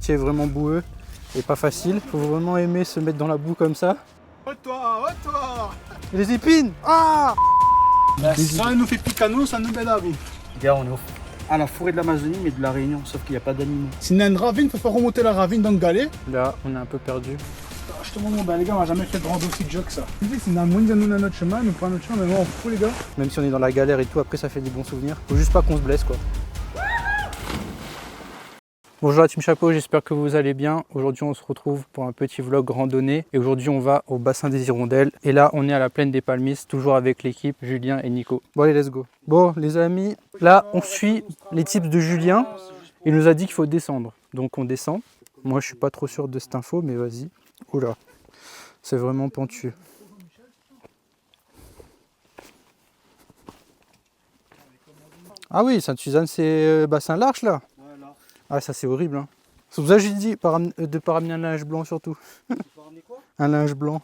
C'est vraiment boueux et pas facile. Faut vraiment aimer se mettre dans la boue comme ça. Oh toi, oh toi. Et les épines. Ah! Ça nous fait picano, ça nous met la boue. Gars, on est à la forêt de l'Amazonie, mais de la Réunion, sauf qu'il n'y a pas d'animaux. S'il y a une ravine, faut pas remonter la ravine dans le galet. Là, on est un peu perdu. Je te montre, les gars, on n'a jamais fait de rando aussi joke ça. Tu dis, c'est une moine de nous à notre chemin, nous prenons notre chemin, mais moi on fout les gars. Même si on est dans la galère et tout, après ça fait des bons souvenirs. Faut juste pas qu'on se blesse quoi. Bonjour la team Chapeau, j'espère que vous allez bien. Aujourd'hui on se retrouve pour un petit vlog randonnée. Et aujourd'hui on va au bassin des Hirondelles. Et là on est à la plaine des Palmistes, toujours avec l'équipe Julien et Nico. Bon allez, let's go. Bon les amis, là on suit les tips de Julien. Il nous a dit qu'il faut descendre. Donc on descend. Moi je suis pas trop sûr de cette info, mais vas-y. Oula, c'est vraiment pentueux. Ah oui, Sainte-Suzanne, c'est bassin large là. Ah ça c'est horrible. Hein. C'est pour ça que j'ai dit de ne pas ramener un linge blanc surtout. Un linge blanc.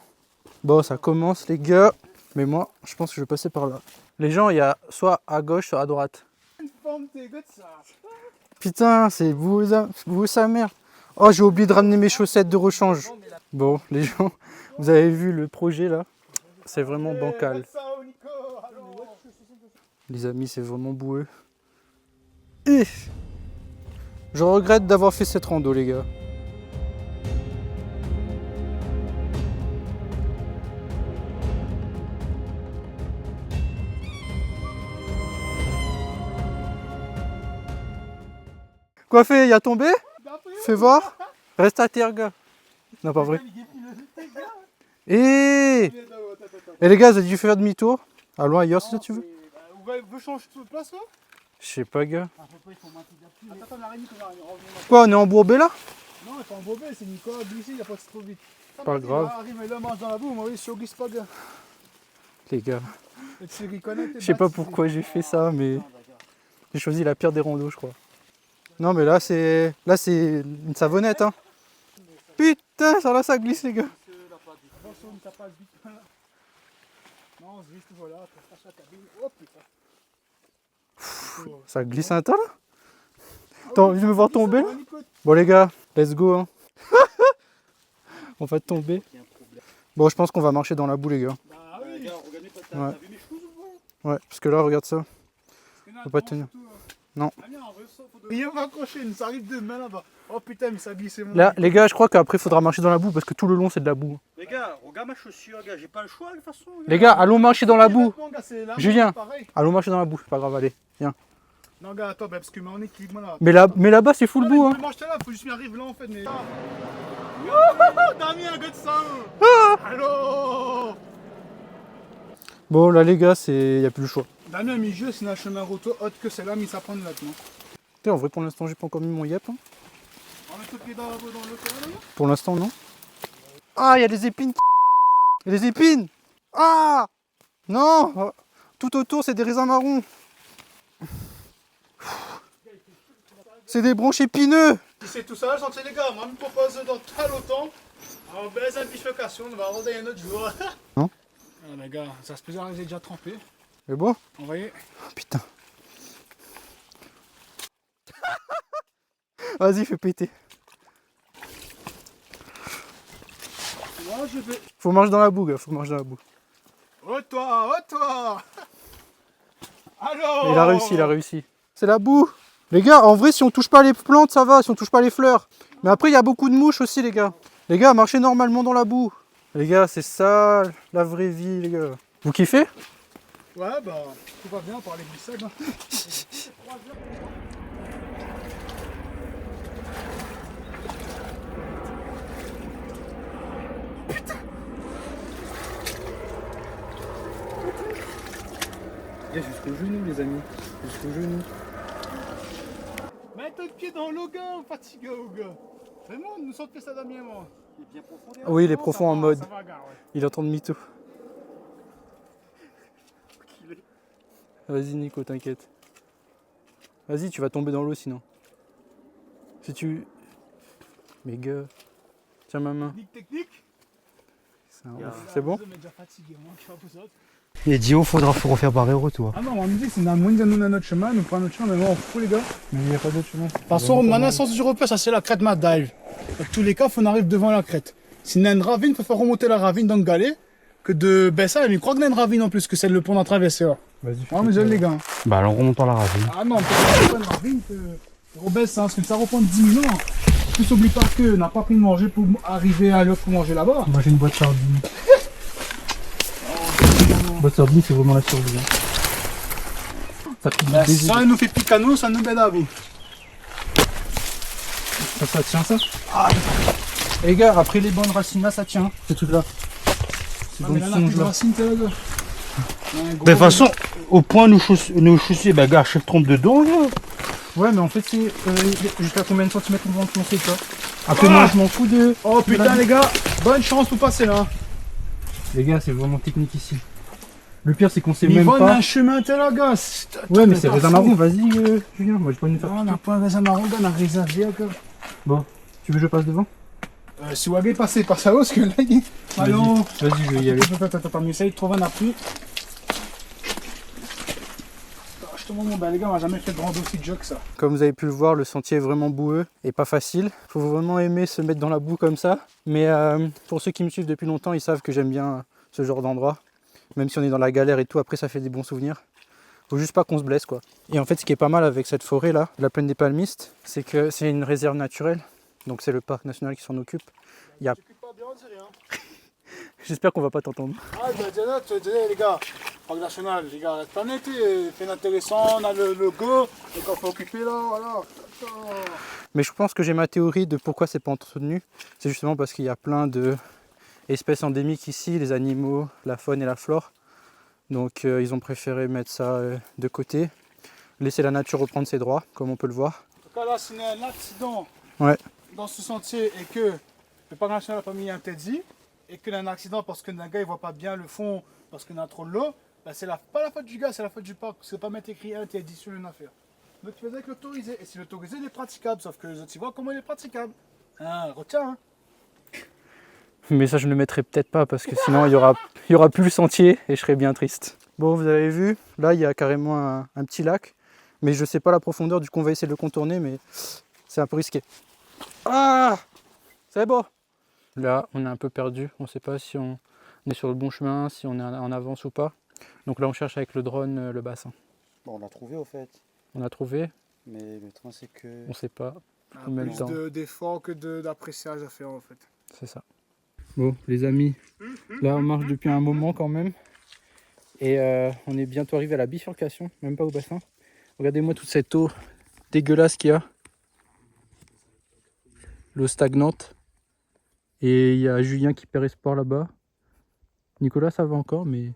Bon, ça commence les gars. Mais moi, je pense que je vais passer par là. Les gens, il y a soit à gauche, soit à droite. Putain, c'est vous sa mère. Oh, j'ai oublié de ramener mes chaussettes de rechange. Bon, les gens, vous avez vu le projet là. C'est vraiment bancal. Les amis, c'est vraiment boueux. Et je regrette d'avoir fait cette rando, les gars. Quoi fait? Il a tombé? Fais voir. Reste à terre, gars. Non, pas vrai. Et les gars, vous avez dû faire demi-tour. Allons ailleurs si tu veux. Vous changer de place là? Je sais pas, gars. Attends, Quoi, on est embourbé là? non, il est pas embourbé, c'est Nicolas glissé, il a pas trop vite. Pas grave. Arrive, mais là, mange dans la boue, moi, oui, je glisse pas, gars. Les gars, Et tu reconnais tes je sais pas battes, pourquoi j'ai fait ça, mais j'ai choisi la pire des randos, je crois. Non, mais là, c'est une savonnette, hein. Putain, ça là, ça glisse, les gars. Attention, ne tape pas le but. Non, on se glisse, voilà, tu passes la cabine. Oh putain. Ça glisse un tas, là. T'as envie de me voir tomber, là? Bon, les gars, let's go, hein. On va tomber. Bon, je pense qu'on va marcher dans la boue, les gars. Bah oui. Ouais. Ouais, parce que là, regarde ça. Faut pas tenir. Non. Rien va accrocher, ça arrive demain là-bas. Oh putain, mais ça glisse. Là, les gars, je crois qu'après, il faudra marcher dans la boue parce que tout le long, c'est de la boue. Les gars, regarde ma chaussure, gars, j'ai pas le choix de toute façon. Les gars, allons marcher dans la boue. Julien, Julien, allons marcher dans la boue. C'est pas grave, allez, viens. non, gars, attends, parce que mon équilibre là. Mais là-bas, c'est full boue, hein. Moi, je là, faut juste m'y arriver là en fait. Mais... Oh, Damien, gars de ça. Allô. Bon, là, les gars, il n'y a plus le choix. Damien a mis jeu, c'est un chemin roto autre que celle-là, mais ça prend maintenant. En vrai, pour l'instant, j'ai pas encore mis mon yep. Hein. On met tout le pied dans l'océan là. Pour l'instant, non. Ah, il y a des épines. Il y a des épines. Ah non. Tout autour, c'est des raisins marrons. C'est des branches épineux. Si c'est tout ça, j'en sais les gars, moi je me propose dans très longtemps, en belle simplification, on va rendre un autre jour. Non. Ah, les gars, ça se peut j'ai déjà trempé. C'est bon? On va y... Oh, putain. Vas-y, fais péter. Moi je vais... Faut marcher dans la boue, gars. Faut marcher dans la boue. Oh toi, oh toi. Alors. Il a réussi, il a réussi. C'est la boue. Les gars, en vrai, si on touche pas les plantes, ça va. Si on touche pas les fleurs. Mais après, il y a beaucoup de mouches aussi, les gars. Les gars, marchez normalement dans la boue. Les gars, c'est ça, la vraie vie, les gars. Vous kiffez? Ouais, bah, tout va bien, on parler de glissade. Jusqu'au genou, les amis. Jusqu'au genou. Mets ton pied dans l'eau, gars, fatigué, gars. Vraiment, nous sommes fait ça, Damien, moi. Il est bien profond. Oui, il est profond en mode. Ça va, gars, ouais. Il entend de mytho. Vas-y, Nico, t'inquiète. Vas-y, tu vas tomber dans l'eau sinon. Si tu. Mais gars. Tiens ma main. Technique. C'est bon? Mais déjà fatigué, moi, qui va vous autres. Et Dio, faut refaire barrer au retour. Ah non, on me dit que c'est dans notre chemin, nous prenons notre chemin, mais bon, on fout les gars. Mais il n'y a pas d'autre chemin. De toute façon, maintenant, sens du repère, ça c'est la crête Mad Dive. Dans tous les cas, il faut qu'on arrive devant la crête. S'il y a une ravine, il faut faire remonter la ravine dans le galet. Que de baisser, il croit qu'il y a une ravine en plus, que c'est le pont d'en traverser. Vas-y. Ah, mais j'aime les gars. Bah alors remontons la ravine. Ah non, peut-être pas une ravine, que rebaisse, hein, parce que ça reprend 10 000 ans. En plus, oublie pas que n'a pas pris de manger pour arriver à l'heure pour manger là-bas. Moi j'ai une boîte sardine. Boîte sardine, c'est vraiment la survie. Hein. Ça fait Ben, du plaisir. ça nous fait picano, ça nous met la vie. Ça tient ça. Ah. Les gars, après les bonnes racines là, ça tient. Ces trucs là. C'est Ah, bon mais là, songe la là. racine, t'es là, gars. De toute façon, au point nous chaussées, bah gars, je trompe dedans là. Ouais, mais en fait, c'est jusqu'à combien de centimètres on va enfoncer, tu vois. Après, moi, je m'en fous de. Oh putain, les gars, bonne chance pour passer là. Les gars, c'est vraiment technique ici. Le pire, c'est qu'on sait Ils même vont pas. un chemin, t'es là, gars. Ouais, mais c'est raisin marron, vas-y, Julien, moi, j'ai pas envie de faire. On n'a pas un raisin marron, gars, on a un raisin vert, gars. Bon, tu veux que je passe devant? Si Wagé passait par ça, parce que là, il... Allons. Vas-y, je vais y aller. Attends, mais essaye de trouver un appui. Je te montre, ben, les gars, on n'a jamais fait de rando aussi dur que ça. Comme vous avez pu le voir, le sentier est vraiment boueux et pas facile. Faut vraiment aimer se mettre dans la boue comme ça. Mais pour ceux qui me suivent depuis longtemps, ils savent que j'aime bien ce genre d'endroit. Même si on est dans la galère et tout, après ça fait des bons souvenirs. Faut juste pas qu'on se blesse quoi. Et en fait, ce qui est pas mal avec cette forêt là, la plaine des Palmistes, c'est que c'est une réserve naturelle. Donc c'est le parc national qui s'en occupe. Il y a... Pas bien, on dit rien. J'espère qu'on va pas t'entendre. Ah, ben, les gars, parc national, les gars, la planète, fait intéressant, on a le logo, et qu'on faut occuper là, voilà. Mais je pense que j'ai ma théorie de pourquoi c'est pas entretenu. C'est justement parce qu'il y a plein de espèces endémiques ici, les animaux, la faune et la flore. Donc ils ont préféré mettre ça de côté, laisser la nature reprendre ses droits, comme on peut le voir. En tout cas, là, s'il y a un accident Ouais. dans ce sentier et que le parc national n'a pas mis interdit, et qu'il y a un accident parce que un gars ne voit pas bien le fond parce qu'il y a trop de l'eau, ben c'est pas la faute du gars, c'est la faute du parc. C'est pas mettre écrit interdit sur une affaire. Donc tu faisais avec l'autorisé. Et si l'autorisé il est praticable, sauf que les autres ils voient comment il est praticable. Hein, retiens, hein. Mais ça je ne le mettrai peut-être pas parce que sinon il y aura plus le sentier et je serais bien triste. Bon, vous avez vu, là il y a carrément un petit lac, mais je sais pas la profondeur, du coup on va essayer de le contourner, mais c'est un peu risqué. Ah, c'est bon. Là on est un peu perdu, on ne sait pas si on est sur le bon chemin, si on est en avance ou pas. Donc là on cherche avec le drone le bassin. Bon, on l'a trouvé au fait. On a trouvé, Mais le truc c'est que. on sait pas. Ah, Même plus temps. d'efforts que d'appréciage à faire en fait. C'est ça. Bon, les amis, là on marche depuis un moment quand même. Et on est bientôt arrivé à la bifurcation, même pas au bassin. Regardez-moi toute cette eau dégueulasse qu'il y a. L'eau stagnante. Et il y a Julien qui perd espoir là-bas. Nicolas, ça va encore, mais...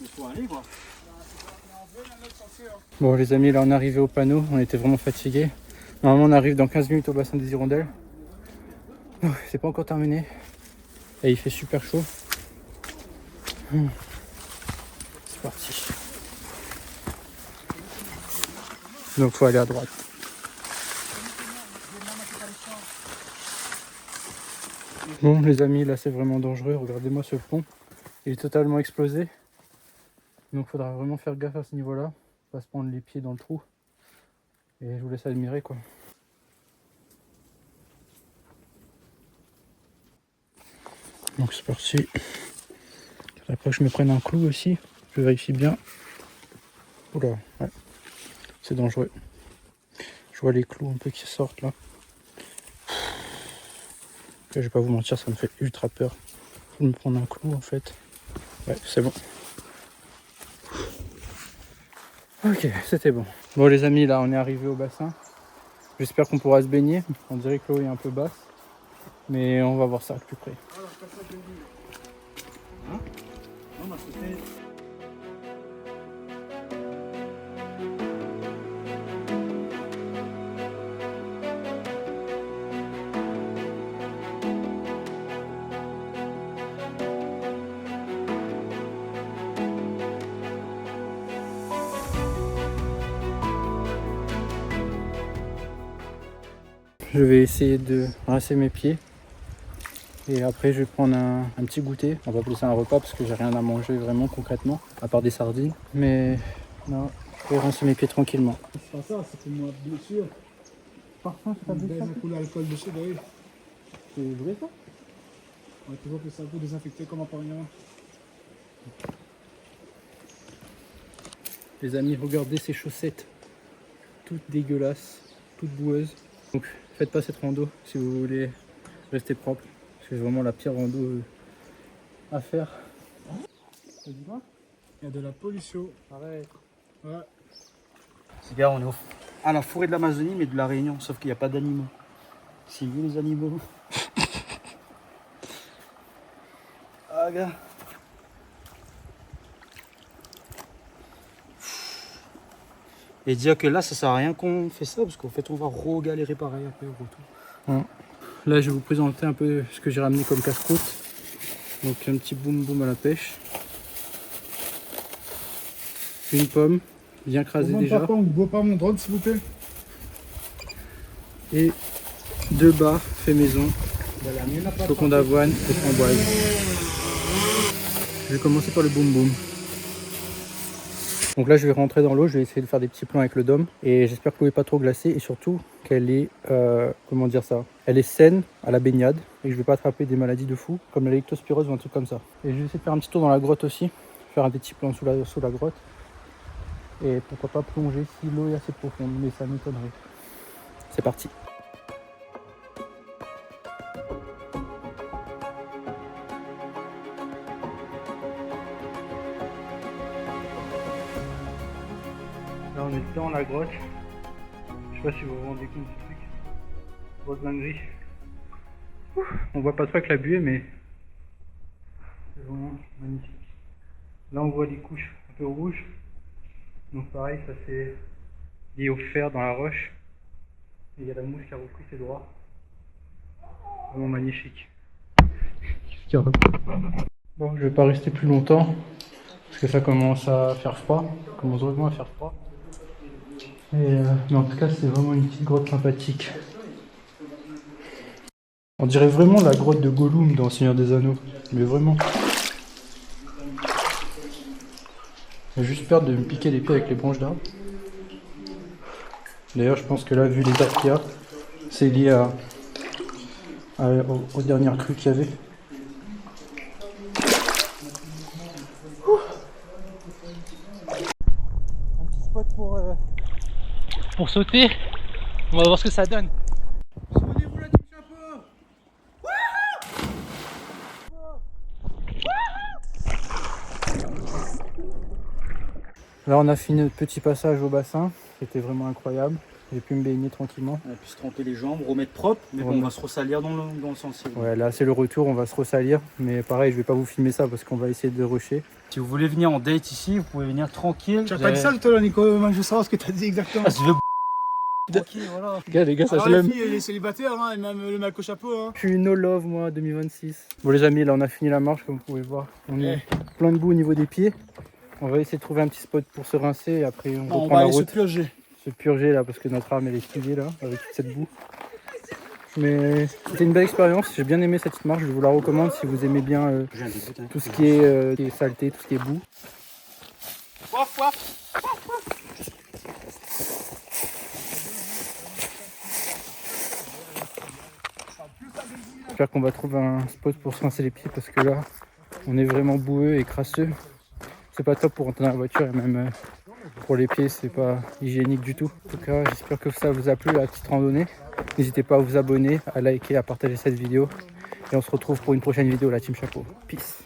Il faut aller quoi. Bon les amis, là on est arrivé au panneau, on était vraiment fatigués. Normalement on arrive dans 15 minutes au bassin des Hirondelles. C'est pas encore terminé. Et il fait super chaud. C'est parti. Donc faut aller à droite. Bon les amis, là c'est vraiment dangereux, regardez-moi ce pont. Il est totalement explosé. Donc faudra vraiment faire gaffe à ce niveau-là. Pas se prendre les pieds dans le trou. Et je vous laisse admirer quoi. Donc c'est parti. Après je me prenne un clou aussi. Je vérifie bien. Oula, ouais. C'est dangereux. Je vois les clous un peu qui sortent là. Je vais pas vous mentir, ça me fait ultra peur. Faut me prendre un clou en fait. Ouais, c'est bon. Ok, c'était bon. Bon les amis, là on est arrivé au bassin. J'espère qu'on pourra se baigner. On dirait que l'eau est un peu basse. Mais on va voir ça de plus près. je vais essayer de rincer mes pieds. Et après je vais prendre un petit goûter. On va appeler ça un repas parce que j'ai rien à manger vraiment concrètement, à part des sardines. Mais non, je vais rincer mes pieds tranquillement. C'est pas ça, c'est pour moi blessure. Parfum, c'est pas Il y a coulé l'alcool dessus, d'ailleurs. C'est vrai ça? On va toujours que ça peut désinfecter comme un pagnard. Les amis, regardez ces chaussettes. Toutes dégueulasses, toutes boueuses. Donc faites pas cette rando si vous voulez rester propre. C'est vraiment la pire rando à faire. Ça dit quoi? Il y a de la pollution. Arrête. Ouais. Les gars, on est à la forêt de l'Amazonie, mais de la Réunion, sauf qu'il n'y a pas d'animaux. C'est vu les animaux. Ah, gars. Et dire que là, ça sert à rien qu'on fait ça, parce qu'en fait, on va re-galérer pareil après au retour. Là, je vais vous présenter un peu ce que j'ai ramené comme casse-croûte. Donc, un petit boum boum à la pêche. Une pomme, bien crasée déjà. Papa, on ne boit pas mon drone, s'il vous plaît. Et 2 bars fait maison, flocons d'avoine et framboise. Je vais commencer par le boum boum. Donc là je vais rentrer dans l'eau, je vais essayer de faire des petits plans avec le dôme et j'espère que l'eau n'est pas trop glacée et surtout qu'elle est, comment dire ça, elle est saine à la baignade et que je vais pas attraper des maladies de fou comme la lectospirose ou un truc comme ça. Et je vais essayer de faire un petit tour dans la grotte aussi, faire un petit plan sous la grotte et pourquoi pas plonger si l'eau est assez profonde, mais ça m'étonnerait. C'est parti. Là on est dans la grotte. Je sais pas si vous vous rendez compte du truc. Grosse dinguerie. On voit pas trop avec la buée mais c'est vraiment magnifique. Là on voit des couches un peu rouges. Donc pareil, ça c'est lié au fer dans la roche. Et il y a la mouche qui a repris ses droits. Vraiment magnifique. Bon, je vais pas rester plus longtemps parce que ça commence à faire froid. Ça commence vraiment à faire froid. Mais en tout cas, c'est vraiment une petite grotte sympathique. On dirait vraiment la grotte de Gollum dans Seigneur des Anneaux. Mais vraiment. J'ai juste peur de me piquer les pieds avec les branches d'arbres. D'ailleurs, je pense que là, vu les arbres qu'il y a, c'est lié aux dernières crues qu'il y avait. Un petit spot pour sauter. On va voir ce que ça donne. Souvenez-vous la team chapeau. Là, on a fini notre petit passage au bassin. C'était vraiment incroyable. J'ai pu me baigner tranquillement. On a pu se tremper les jambes, remettre propre, mais bon, on va se ressalir dans le sens. Ouais, là c'est le retour, on va se ressalir. Mais pareil, je vais pas vous filmer ça parce qu'on va essayer de rusher. Si vous voulez venir en date ici, vous pouvez venir tranquille. Tu as pas dit ça tout à l'heure, Nico? Moi, je veux savoir ce que tu as dit exactement. Ah, je veux tranquille, voilà. Les gars, ça Alors, se les l'aime. filles, les célibataires, hein, et même le mec au chapeau. Hein. Je suis no love moi 2026. Bon les amis, là on a fini la marche comme vous pouvez voir. On est plein de boue au niveau des pieds. On va essayer de trouver un petit spot pour se rincer et après on On reprend va la aller se route. purger. Se purger là parce que notre âme elle est figée là avec toute cette boue. Mais c'était une belle expérience, j'ai bien aimé cette petite marche, je vous la recommande si vous aimez bien tout ce qui est saleté, tout ce qui est boue. Waf, waf. J'espère qu'on va trouver un spot pour se rincer les pieds parce que là on est vraiment boueux et crasseux. C'est pas top pour rentrer dans la voiture et même pour les pieds c'est pas hygiénique du tout. En tout cas j'espère que ça vous a plu la petite randonnée. N'hésitez pas à vous abonner, à liker, à partager cette vidéo. Et on se retrouve pour une prochaine vidéo la team chapeau. Peace.